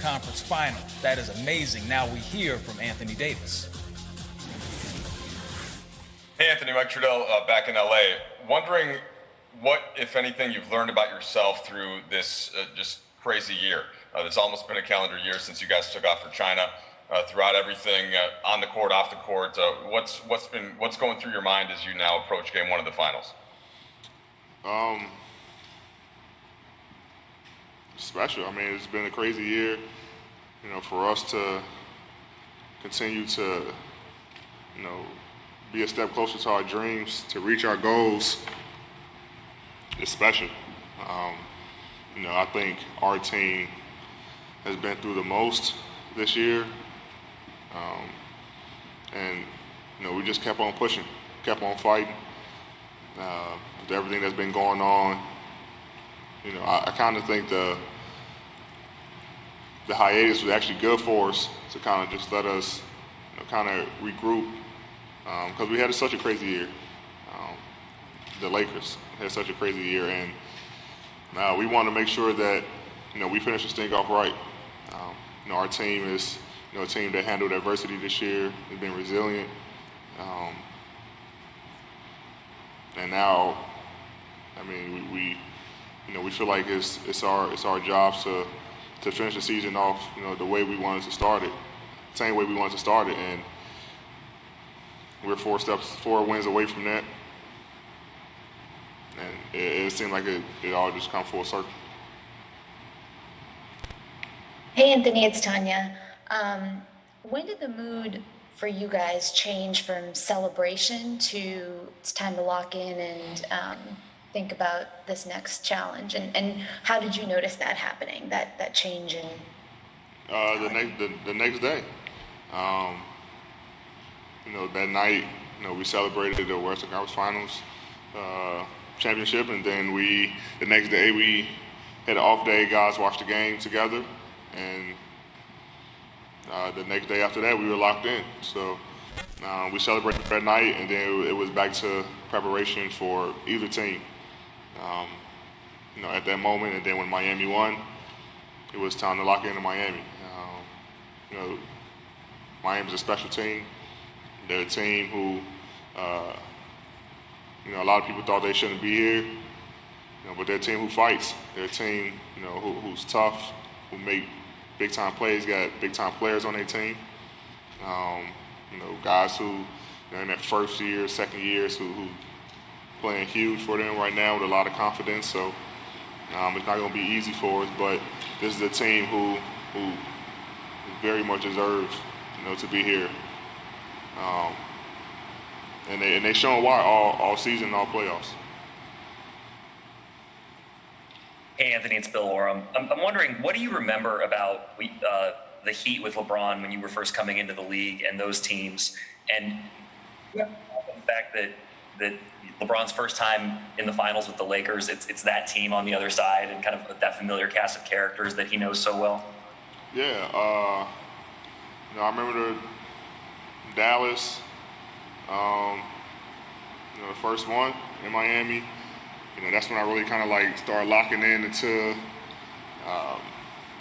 Conference Final. That is amazing. Now we hear from Anthony Davis. Hey, Anthony, Mike Trudell back in LA. Wondering what, if anything, you've learned about yourself through this just crazy year. It's almost been a calendar year since you guys took off for China. Throughout everything, on the court, off the court, what's going through your mind as you now approach Game 1 of the finals? Special. I mean, it's been a crazy year. You know, for us to continue to, you know, be a step closer to our dreams, to reach our goals, is special. You know, I think our team has been through the most this year. And, you know, we just kept on pushing, kept on fighting. With everything that's been going on, you know, I kind of think the hiatus was actually good for us to kind of just let us, you know, kind of regroup, because we had such a crazy year. The Lakers had such a crazy year, and we want to make sure that, you know, we finish this thing off right. You know, our team is, you know, a team that handled adversity this year. They've been resilient, and now, I mean, we feel like it's our job to finish the season off, you know, the way we wanted to start it, same way we wanted to start it, and we're 4 wins away from that, and it seemed like it all just come full circle. Hey Anthony, it's Tanya. When did the mood for you guys change from celebration to it's time to lock in and think about this next challenge? And how did you notice that happening, that change in? The next day. You know, that night, you know, we celebrated the Western Conference Finals championship, and then the next day we had an off day. Guys watched the game together, and the next day after that we were locked in. So we celebrated that night, and then it was back to preparation for either team. You know, at that moment, and then when Miami won, it was time to lock into Miami. You know, Miami's a special team. They're a team who, you know, a lot of people thought they shouldn't be here. You know, but they're a team who fights. They're a team, you know, who's tough, who make big time plays. Got big time players on their team. You know, guys who are in their first year, second years, who playing huge for them right now with a lot of confidence. So it's not going to be easy for us, but this is a team who very much deserves, you know, to be here. And they shown why all season, all playoffs. Hey Anthony, it's Bill Oram. I'm wondering, what do you remember about the Heat with LeBron when you were first coming into the league and those teams, and the fact that LeBron's first time in the finals with the Lakers, it's that team on the other side and kind of that familiar cast of characters that he knows so well? Yeah, you know, I remember Dallas, you know, the first one in Miami. You know, that's when I really kind of like started locking in into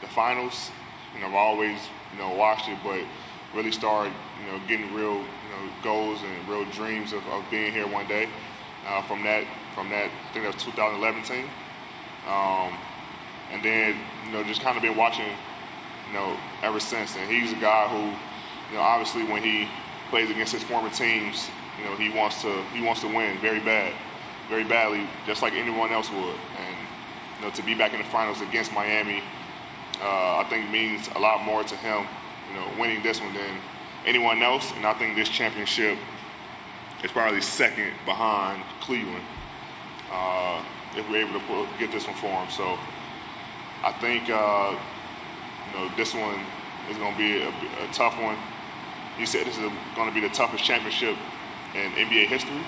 the finals. You know, I've always, you know, watched it, but really started, you know, getting real, you know, goals and real dreams of being here one day. From that, I think that was 2011 team. And then, you know, just kind of been watching, you know, ever since. And he's a guy who, you know, obviously when he plays against his former teams, you know, he wants to win very badly, just like anyone else would. And, you know, to be back in the finals against Miami, I think means a lot more to him, you know, winning this one than anyone else. And I think this championship is probably second behind Cleveland, if we're able to get this one for him. So I think, you know, this one is going to be a tough one. You said this is going to be the toughest championship in NBA history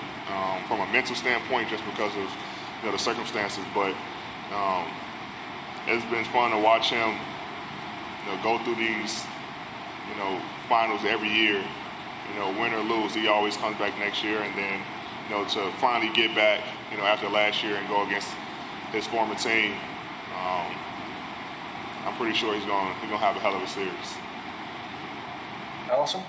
from a mental standpoint, just because of, you know, the circumstances. But it's been fun to watch him, you know, go through these, you know, finals every year. You know, win or lose, he always comes back next year, and then, you know, to finally get back, you know, after last year and go against his former team, I'm pretty sure he's gonna have a hell of a series. Allison?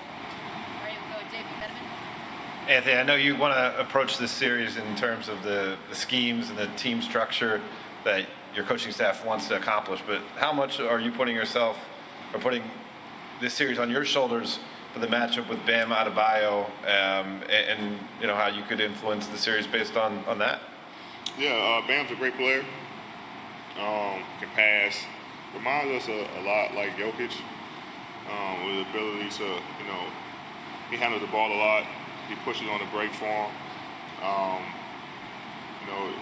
Anthony, I know you want to approach this series in terms of the schemes and the team structure that your coaching staff wants to accomplish, but how much are you putting this series on your shoulders for the matchup with Bam Adebayo, and you know how you could influence the series based on that? Yeah, Bam's a great player. Can pass. Reminds us a lot like Jokic, with the ability to, he handles the ball a lot. He pushes on the break for him.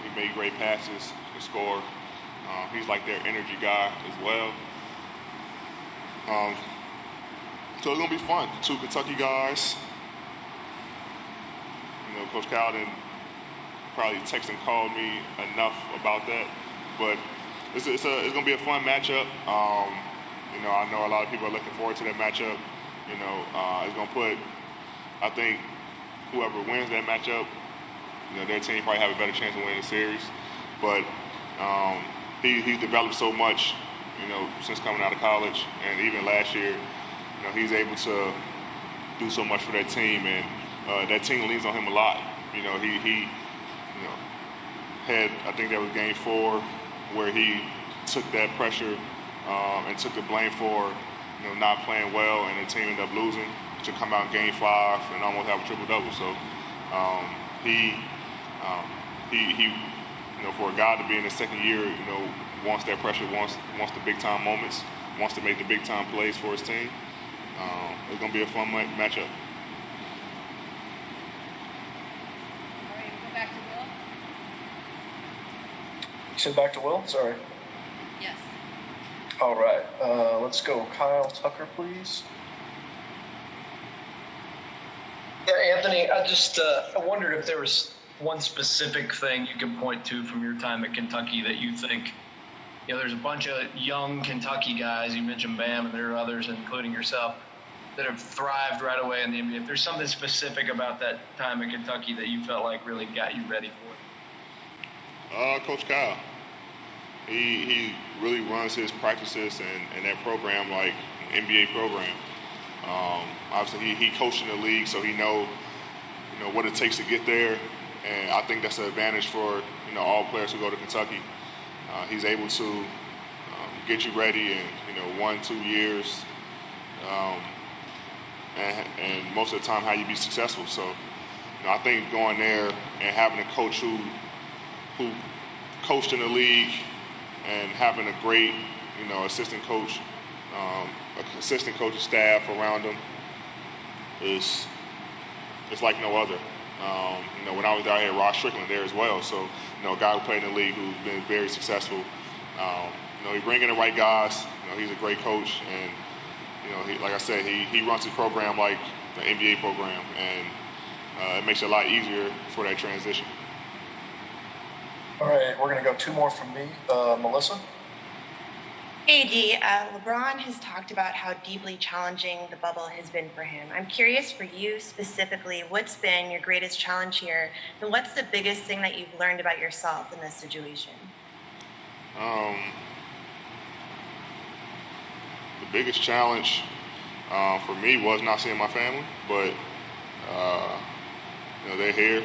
He made great passes to score. He's like their energy guy as well. So it's gonna be fun. Two Kentucky guys. Coach Cowden probably texted and called me enough about that, but it's gonna be a fun matchup. I know a lot of people are looking forward to that matchup. It's gonna put, I think, whoever wins that matchup, their team probably have a better chance of winning the series. But he's developed so much, since coming out of college, and even last year, he's able to do so much for that team, and that team leans on him a lot. He had, I think that was game 4, where he took that pressure and took the blame for not playing well, and the team ended up losing, to come out in game 5 and almost have a triple-double. So he for a guy to be in his second year, wants that pressure, wants the big-time moments, wants to make the big-time plays for his team. It's going to be a fun matchup. All right, we'll go back to Will. You said back to Will? Sorry. Yes. All right. Let's go Kyle Tucker, please. Yeah, Anthony, I wondered if there was one specific thing you could point to from your time at Kentucky that you think, there's a bunch of young Kentucky guys, you mentioned Bam, and there are others, including yourself, that have thrived right away in the NBA. If there's something specific about that time at Kentucky that you felt like really got you ready for it? Coach Kyle. He really runs his practices and that program like an NBA program. Obviously, he coached in the league, so he know what it takes to get there, and I think that's an advantage for all players who go to Kentucky. He's able to get you ready in 1-2 years, and most of the time how you be successful. So I think going there and having a coach who coached in the league and having a great assistant coach, assistant coaching staff around him it's like no other. When I was out here, Ross Strickland there as well. So, a guy who played in the league who's been very successful. He bring in the right guys. He's a great coach, and like I said, he runs his program like the NBA program, and it makes it a lot easier for that transition. All right, we're going to go 2 more from me. Melissa? LeBron has talked about how deeply challenging the bubble has been for him. I'm curious for you specifically, what's been your greatest challenge here, and what's the biggest thing that you've learned about yourself in this situation? The biggest challenge for me was not seeing my family, but they're here,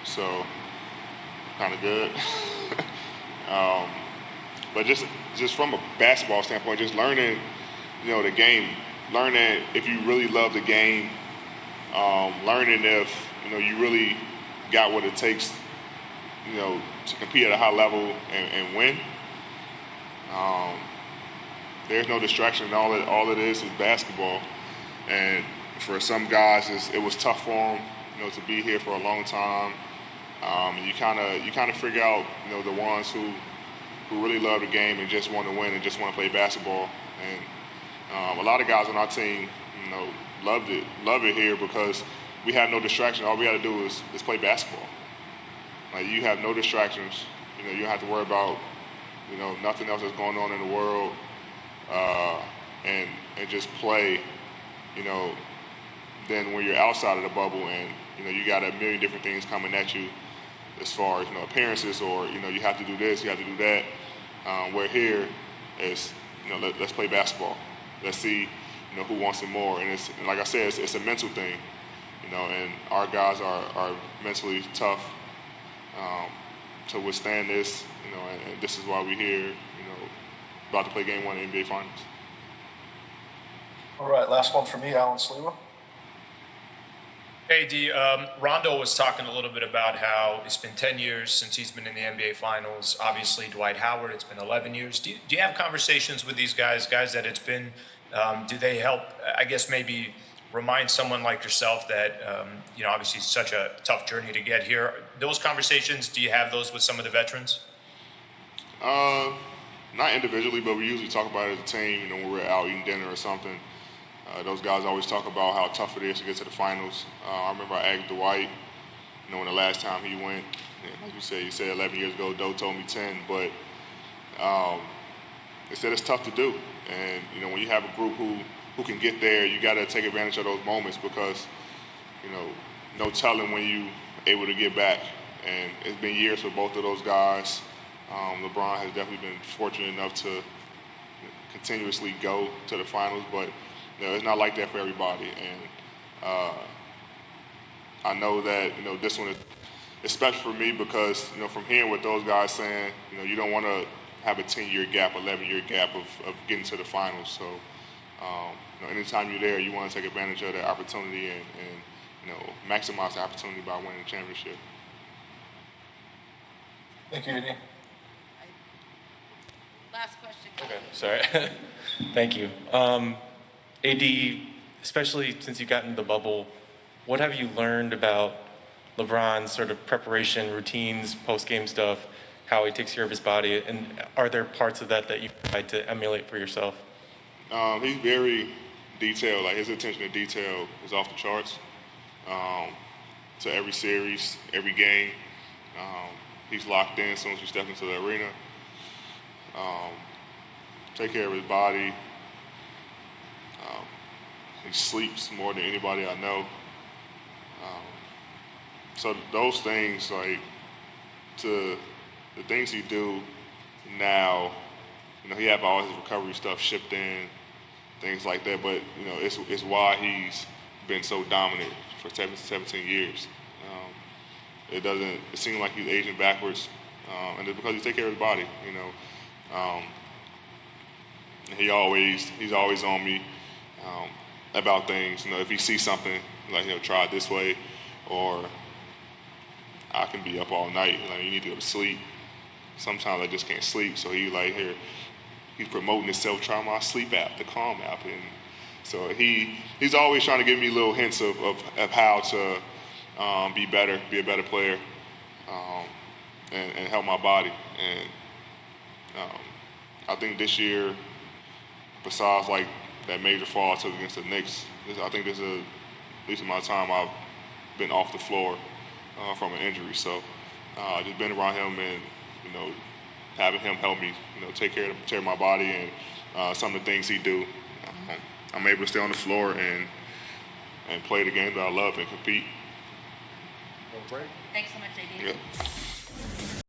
so kind of good. But just from a basketball standpoint, just learning, the game, learning if you really love the game, learning if, you really got what it takes, to compete at a high level and win. There's no distraction. All it is basketball. And for some guys, it was tough for them, to be here for a long time. And you kind of figure out, the ones who really love the game and just want to win and just want to play basketball. And a lot of guys on our team, love it here because we have no distraction. All we got to do is play basketball. Like, you have no distractions. You don't have to worry about, nothing else that's going on in the world, and just play. Then when you're outside of the bubble and you got a million different things coming at you, as far as appearances, or you have to do this, you have to do that. Where here is let's play basketball. Let's see, who wants it more. And it's, like I said, it's a mental thing, and our guys are mentally tough to withstand this, and this is why we're here, about to play game 1 of the NBA Finals. All right, last one for me, Alan Sliwa. Hey, D. Rondo was talking a little bit about how it's been 10 years since he's been in the NBA Finals. Obviously, Dwight Howard, it's been 11 years. Do you have conversations with these guys that it's been? Do they help, I guess, maybe remind someone like yourself that, obviously it's such a tough journey to get here? Those conversations, do you have those with some of the veterans? Not individually, but we usually talk about it as a team, when we're out eating dinner or something. Those guys always talk about how tough it is to get to the finals. I remember I asked Dwight, when the last time he went, like you said 11 years ago, Doe told me 10, but they said it's tough to do. And, when you have a group who can get there, you got to take advantage of those moments because, no telling when you able to get back. And it's been years for both of those guys. LeBron has definitely been fortunate enough to continuously go to the finals, but it's not like that for everybody. And I know that this one is special for me because from hearing what those guys saying, you don't want to have a 10-year gap, 11-year gap of getting to the finals. So anytime you're there, you want to take advantage of that opportunity and maximize the opportunity by winning the championship. Thank you, Eddie. Last question. Okay, sorry. Thank you. AD, especially since you got into the bubble, what have you learned about LeBron's sort of preparation, routines, post-game stuff, how he takes care of his body, and are there parts of that you try to emulate for yourself? He's very detailed. Like his attention to detail is off the charts. To every series, every game, he's locked in as soon as he steps into the arena. Take care of his body. He sleeps more than anybody I know. So those things, to the things he do now, he have all his recovery stuff shipped in, things like that. But it's why he's been so dominant for 17 years. It seem like he's aging backwards, and it's because he take care of his body. He's always on me about things. If he sees something, he'll try it this way, or I can be up all night. You need to go to sleep. Sometimes I just can't sleep, so he's promoting his self-try my sleep app, the Calm app, and so he's always trying to give me little hints of how to be better, be a better player, and help my body. And I think this year, besides that major fall I took against the Knicks, I think this is at least in my time I've been off the floor from an injury. So just been around him and having him help me take care of my body and some of the things he do, I'm able to stay on the floor and play the game that I love and compete. Thanks so much, AD. Yeah.